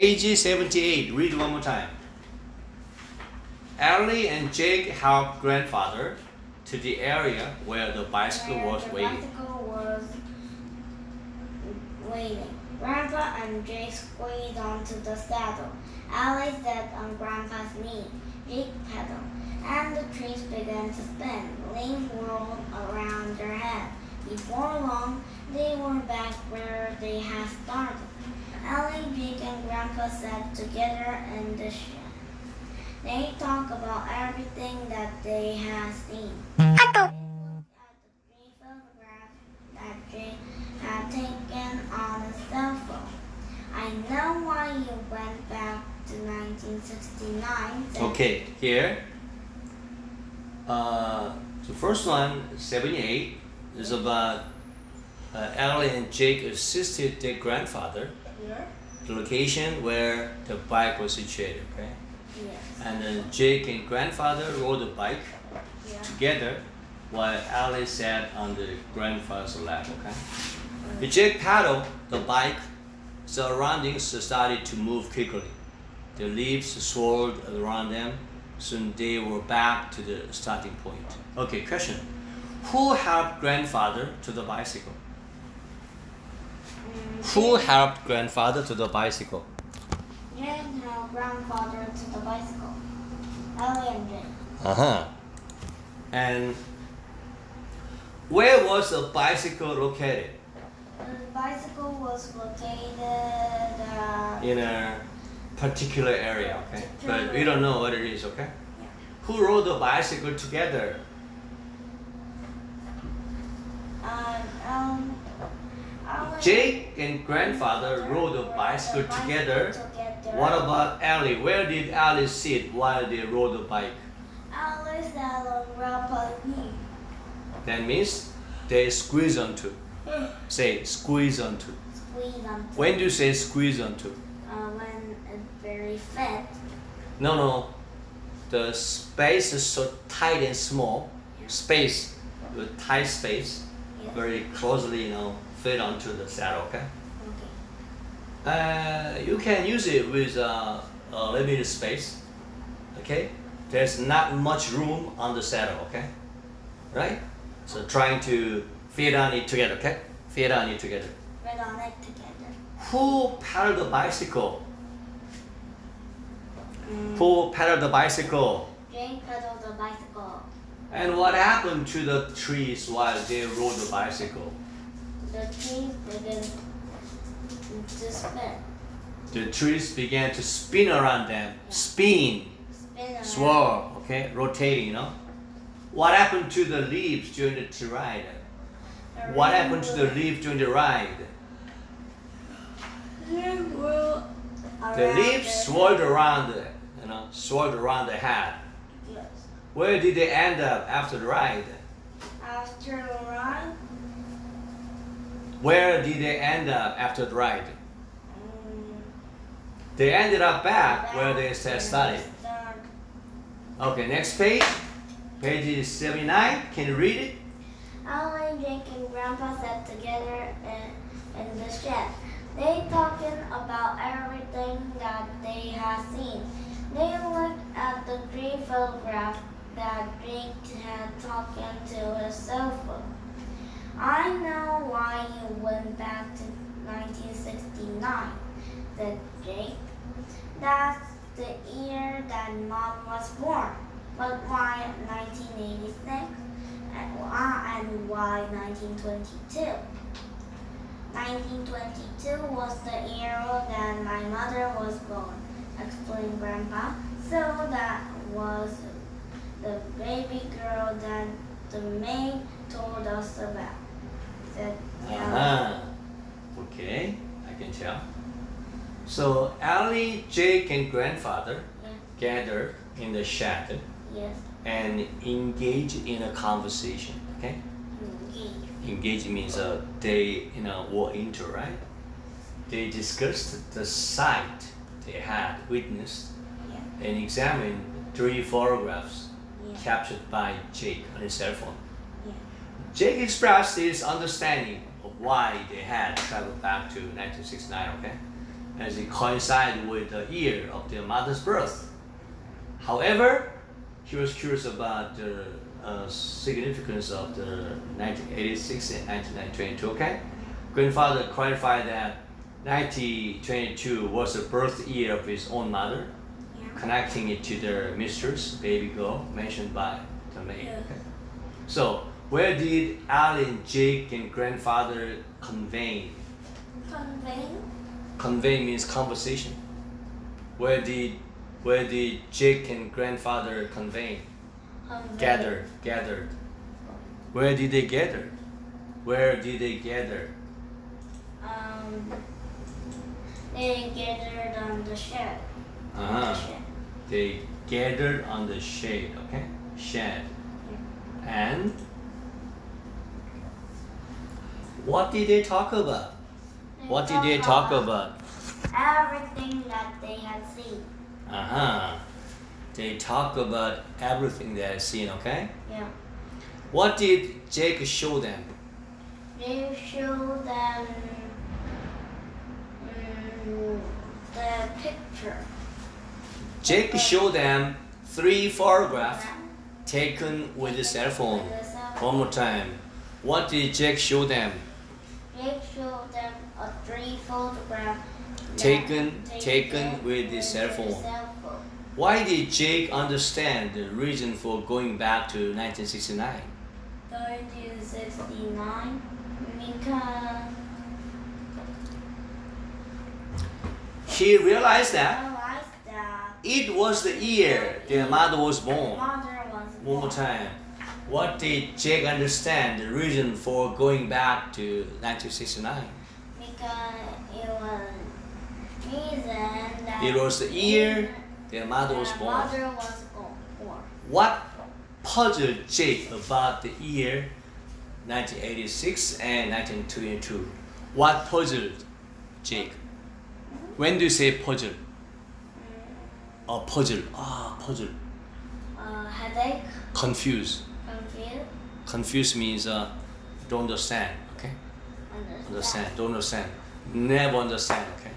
Page 78, read one more time. Ellie and Jake helped grandfather to the area where the bicycle was The waiting. bicycle was waiting. Grandpa and Jake squeezed onto the saddle. Alice sat on Grandpa's knee. Jake pedaled, and the trees began to spin. Leaves whirled around their head. Before long, they were back where they had started. Ellie, Jake, and Grandpa sat together in the shed. They talked about everything that they had seen. They looked at the three photographs that Jake had taken on his cell phone. I know why you went back to 1969. Okay, here. The first one, 78, is about Ellie and Jake assisted their grandfather, Here? the location where the bike was situated, okay? Yes. And then Jake and grandfather rode the bike Yeah. together while Ellie sat on the grandfather's lap, okay? The Jake paddled the bike, surroundings started to move quickly. The leaves swirled around them, soon they were back to the starting point. Okay, question. Who helped grandfather to the bicycle? Who helped grandfather to the bicycle? Jake helped grandfather to the bicycle. Ellie and Jake. Uh-huh. And where was the bicycle located? The bicycle was located In a particular area, okay? But we don't know what it is, okay? Who rode the bicycle together? Ellie Jake and grandfather rode the bicycle together. What about Ellie? Where did Ellie sit while they rode the bike? Ellie sat on Grandpa's knee. That means they squeeze onto. Say squeeze onto. Squeeze onto. When do you say squeeze onto? When it's very fit. No. The space is so tight and small. Space, the tight space, Yes. very closely, fit onto the saddle. Okay. Okay. You can use it with a limited space. Okay. There's not much room on the saddle. Okay. Right. So trying to fit on it together. Okay. Fit on it together. Fit on it together. Who pedaled the bicycle? Who pedaled the bicycle? Jake pedaled the bicycle. And what happened to the trees while they rode the bicycle? The trees began to spin. The trees began to spin around them. Spin, Spin around. swirl, okay, rotating, What happened to the leaves during the ride? What happened to the leaves during the ride? The leaves swirled around, swirled around the head. Yes. Where did they end up after the ride? After the ride, Where did they end up after the ride? um, They ended up back where they started. Okay, next page. Page 79. Can you read it? Ellie, Jake, and Grandpa sat together in the shed. They talking about everything that they had seen. They looked at the three photographs that Jake had taken to his cell phone. I know why you went back to 1969, said Jake. That's the year that Mom was born. But why 1986? And why 1922? 1922 was the year that my mother was born, explained Grandpa. So that was the baby girl that the maid told us about, said Okay, I can tell. So Ellie, Jake, and grandfather gathered in the shed Yes. and engaged in a conversation. Okay, engage means they were into, right? They discussed the sight they had witnessed Yeah. and examined 3 photographs Yeah. captured by Jake on his cell phone. Yeah. Jake expressed his understanding of why they had traveled back to 1969, okay? as it coincided with the year of their mother's birth. However, he was curious about the significance of the 1986 and 1922. Okay, grandfather clarified that 1922 was the birth year of his own mother, connecting it to their mistress, baby girl, mentioned by the maid. Okay? So, where did Alan, Jake, and grandfather convene? Convene means conversation. Where did Jake and grandfather convene? Gathered. Where did they gather? They gathered on the shed. They gathered on the shade. Okay, shed. And what did they talk about? What did they talk about? Everything that they had seen. They talk about everything they had seen, okay? Yeah. What did Jake show them? They showed them the picture. Jake showed them 3 photographs taken with the cell phone. One more time. What did Jake show them? Jake showed them 3 photographs Taken with the cell phone. Why did Jake understand the reason for going back to 1969? 1969 because He realized that that it was the year their mother was born. mother was One more time. What did Jake understand the reason for going back to 1969? Because it was reason that It was the year their mother was born. Mother was born. What puzzled Jake about the year 1986 and 1922? What puzzled Jake? When do you say puzzle? Puzzle. Puzzle. Headache. Confused. Confused. Confused means don't understand. Okay. Understand. Don't understand. Never understand. Okay.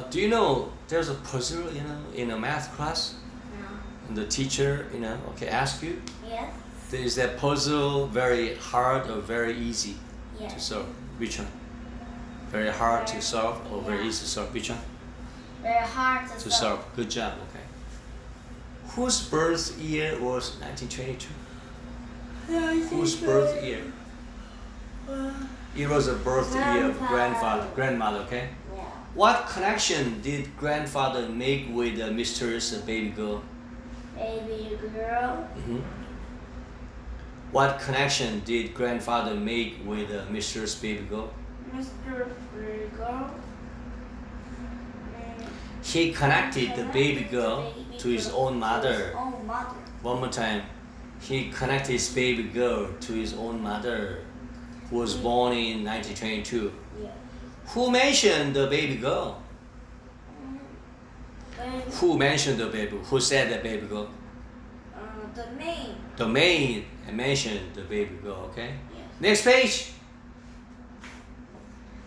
Do you know there's a puzzle in a math class? No. And the teacher ask you, Yes. is that puzzle very hard or very easy to Yes. solve? Which one? Very hard to solve or very Yeah. easy to solve? Which one? Very hard To solve. Good job. Okay. Whose birth year was 1922? Whose birth year? It was a birth year of grandmother. Okay. Yeah. What connection did grandfather make with the mysterious baby girl? Baby girl. What connection did grandfather make with the mysterious baby girl? Mr. Girl. He connected the baby girl to his own mother. One more time. He connected his baby girl to his own mother, who was born in 1922. Yeah. Who mentioned the baby girl? Who mentioned the baby? Who said the baby girl? The maid. The maid mentioned the baby girl, okay? Yes. Next page.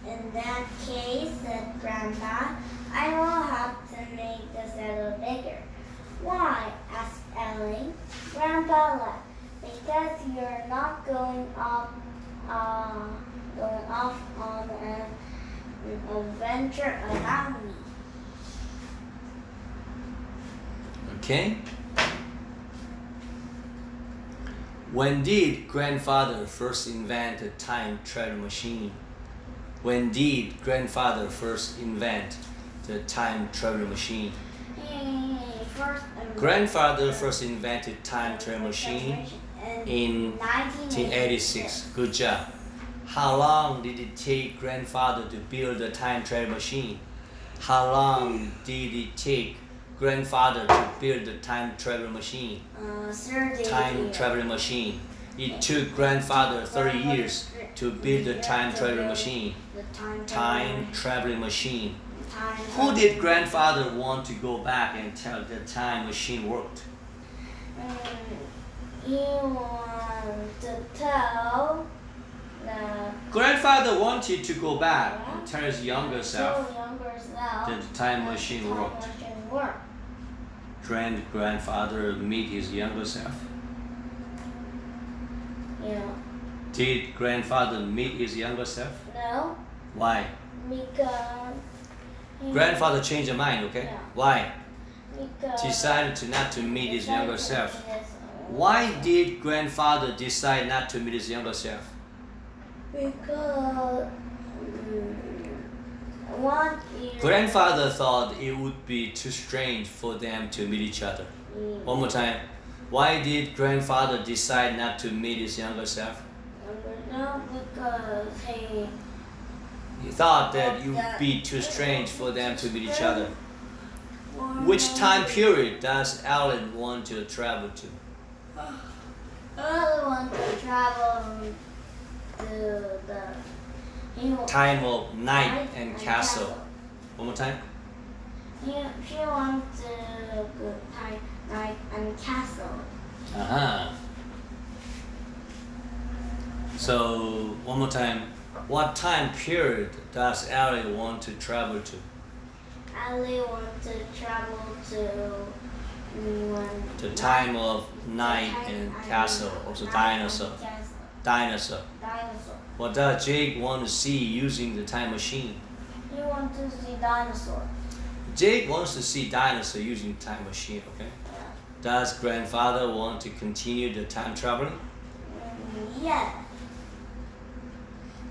In that case, said Grandpa, I will have to make the saddle bigger. Why? asked Ellie. Grandpa laughed. Because you're not going off on an adventure without me. Okay. When did grandfather first invent a time travel machine? When did grandfather first invent the time travel machine? Grandfather first invented time travel machine in 1986. Good job. How long did it take grandfather to build the time travel machine? How long did it take grandfather to build the time travel machine? 30 Time years. travel machine. It took grandfather 30 years to build the time travel machine. The Time traveling machine. Time Who did grandfather want to go back and tell the time machine worked? He wanted to tell Grandfather wanted to go back and tell his younger self younger self that the time machine worked. Grandfather meet his younger self. Yeah. Did grandfather meet his younger self? No, Why? because Grandfather changed his mind, okay? Yeah. Why? because Decided to not to meet his younger self. Yes. Why did grandfather decide not to meet his younger self? Because one year. Grandfather thought it would be too strange for them to meet each other. One more time. Why did grandfather decide not to meet his younger self? No, because He thought that it would be too strange for them to meet each other. Which time period does Alan want to travel to? I want to travel to the Time of night and castle. One more time. She wants to go night and castle. Uh-huh. So, one more time. What time period does Ellie want to travel to? Ali wants to travel to The time of night and castle, also dinosaur. Dinosaur. Dinosaur. What does Jake want to see using the time machine? He wants to see dinosaur. Jake wants to see dinosaur using time machine, okay? Yeah. Does grandfather want to continue the time traveling? Yeah.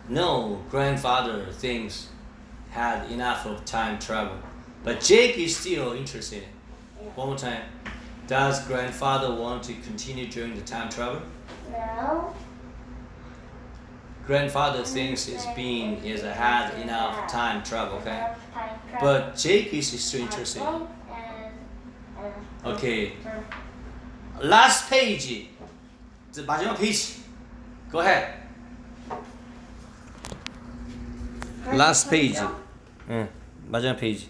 No, grandfather thinks had enough of time travel. But Jake is still interested in it. Yeah. One more time. Does grandfather want to continue during the time travel? No. Grandfather thinks it's had enough time travel, okay? Time travel. But Jake is still interested. Okay. Last page. 자, 마지막 페이지. Go ahead. Last page. 응, 마지막 페이지.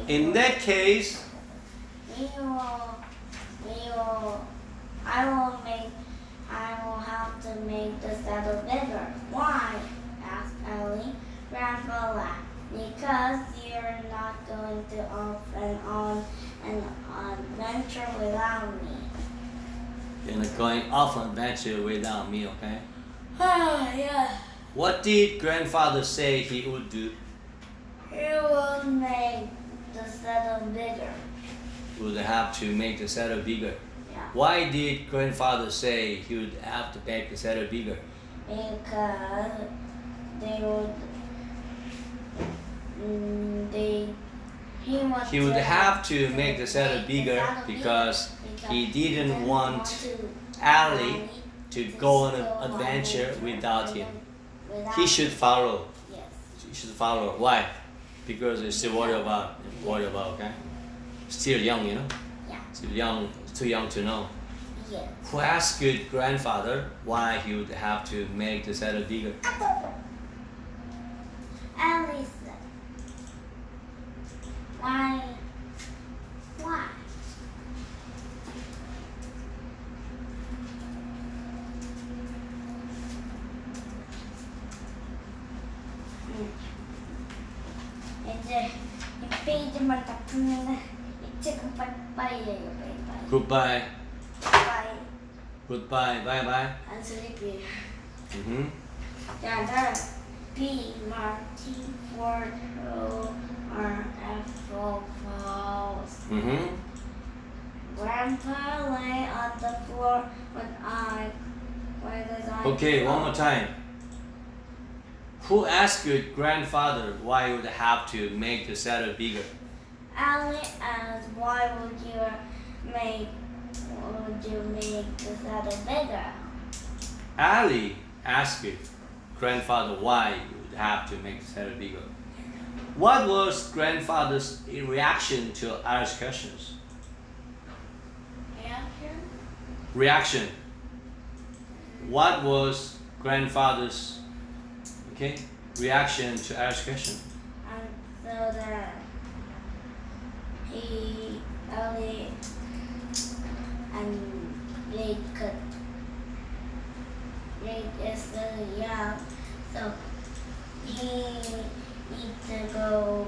In that case, I will have to make the saddle bigger. Why? Asked Ellie. Grandpa laughed. Because you're not going to off and on an adventure without me. you're not going off an adventure without me, okay? Yeah. What did grandfather say he would do? He will make the saddle bigger. Would have to make the saddle bigger. Yeah. Why did grandfather say he would have to make the saddle bigger? Because they would. He would have to make the saddle bigger because he didn't want Ali to go on an adventure without him. He should follow. Yes. He should follow. Why? Because he's still worried about, okay? Still young, you know? Yeah. Still young, too young to know. Yes. Who asked good grandfather why he would have to make the saddle bigger? Alice. Why? Why? 이제 이 페이지만 다 풀면은 이 책은 빠이빠이예요, 빠이빠이. Goodbye. 빠이. Goodbye. Bye bye. 안 슬리피. Mm-hmm. 자, 다음. B, Martin, Ford, O, R, F, for falls. Mm-hmm. Grandpa lay on the floor with his eyes Okay, one more closed. time. Who asked your grandfather why he would have to make the saddle bigger? Ali asked, why would you make the saddle bigger? Ali asked your grandfather why he would have to make the saddle bigger. What was grandfather's reaction to Alice's questions? Reaction. What was grandfather's reaction to Alice's question? And so that Ali Jake is still young, so he needs to go.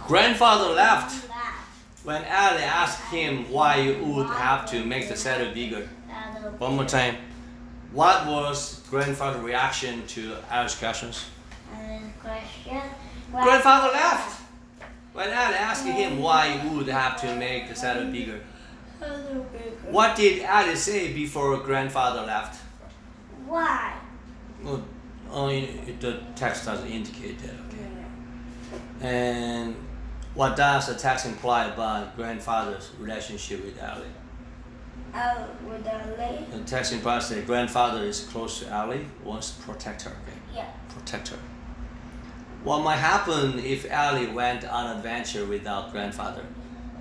Grandfather left when Ali asked him why you would have to make the saddle bigger. One more time. What was grandfather's reaction to Ali's questions? Grandfather left when Ali asked him why you would have to make the saddle bigger. What did Ali say before grandfather left? Why? Well, the text doesn't indicate that, okay? And what does the text imply about grandfather's relationship with Ali? With Ali? The text implies that grandfather is close to Ali, wants to protect her, okay? Yeah. Protect her. What might happen if Ali went on an adventure without grandfather?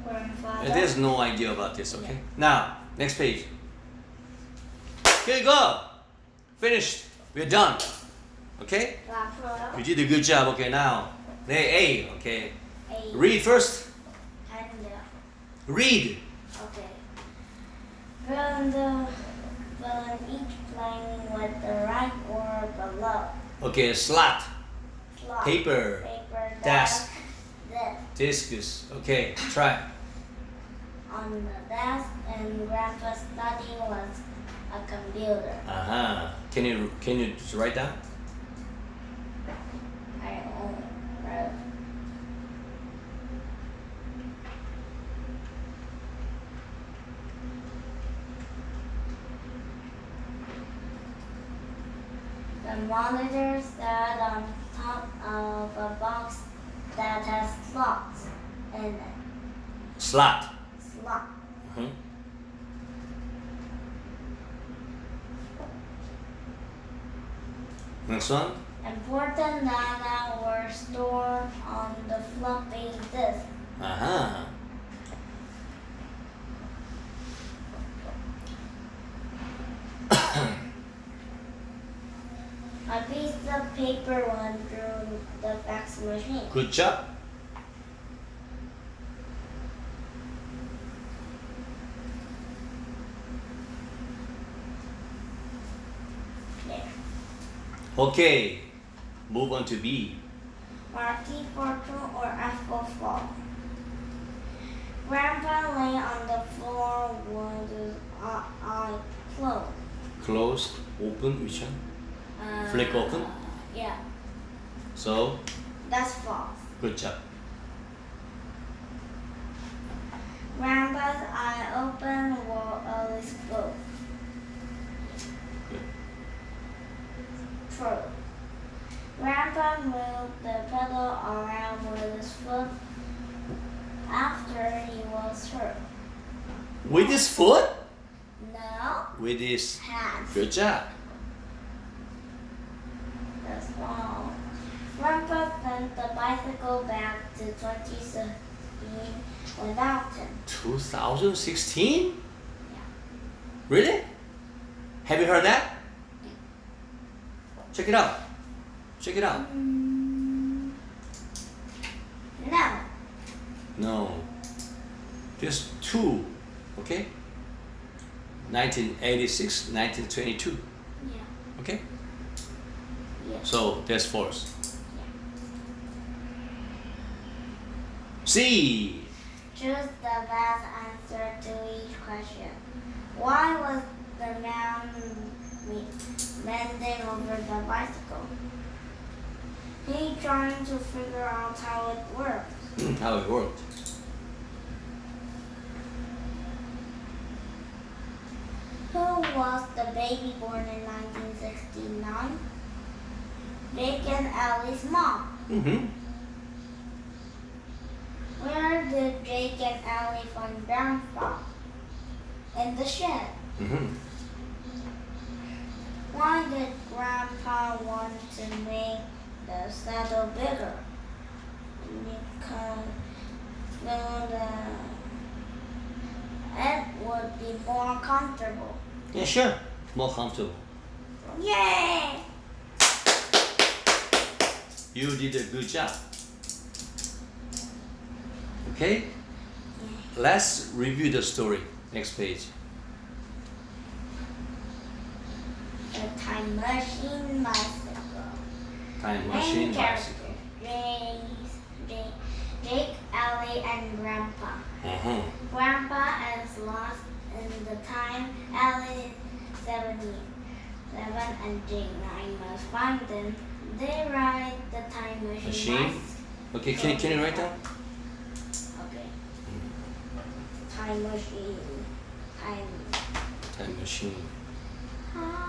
Grandfather. There's no idea about this, okay? Now, next page. Here you go. Finished. We're done. Okay? You did a good job, okay? Now, A, okay? Read first. Read. Okay. Fill each blank with the right word below. Okay, slot, Slot, paper, desk, This. discus. Okay, try. On the desk, and Grandpa's study was a computer. Can you just write down? I wrote. The monitor sat on top of a box that has slots in it. Slot. Slot. Next one. Important data were stored on the floppy disk. A piece of paper went through the fax machine. Good job. There. Okay, move on to B. Mark T for true or F for false. Grandpa lay on the floor with his eye closed. Closed, open, which one? Flick open? Yeah, So, that's false. good job. Grandpa's eye open while Alice closed. Good. True. Grandpa moved the pedal around with his foot after he was hurt. With his foot? No, With his. hands. Good job. That's wrong. Grandpa sent the bicycle back to 2016 without him. 2016? Yeah. Really? Have you heard that? Check it out. Check it out. No. No. Just two. Okay? 1986, 1922. Yeah. Okay? Yeah. So that's false. C. Choose the best answer to each question. Why was the man bending over the bicycle? He trying to figure out how it works. How it worked. Who was the baby born in 1969? Jake and Allie's mom. Mm-hmm. Where did Jake and Allie find Grandpa? In the shed. Mm-hmm. Why did Grandpa want to make the saddle bigger? Because it would be more comfortable. Yeah, sure. More comfortable. Yay! You did a good job. Okay? let's review the story. Next page. The Time Machine Bicycle. Time Main machine characters: bicycle. Jake, Ellie, and Grandpa. Uh-huh. Grandpa is lost in the time. Ellie is 7 and Jake 9 must find them. They ride the time machine. Machine? Okay, can you write down? Okay. Time machine. Time machine. Time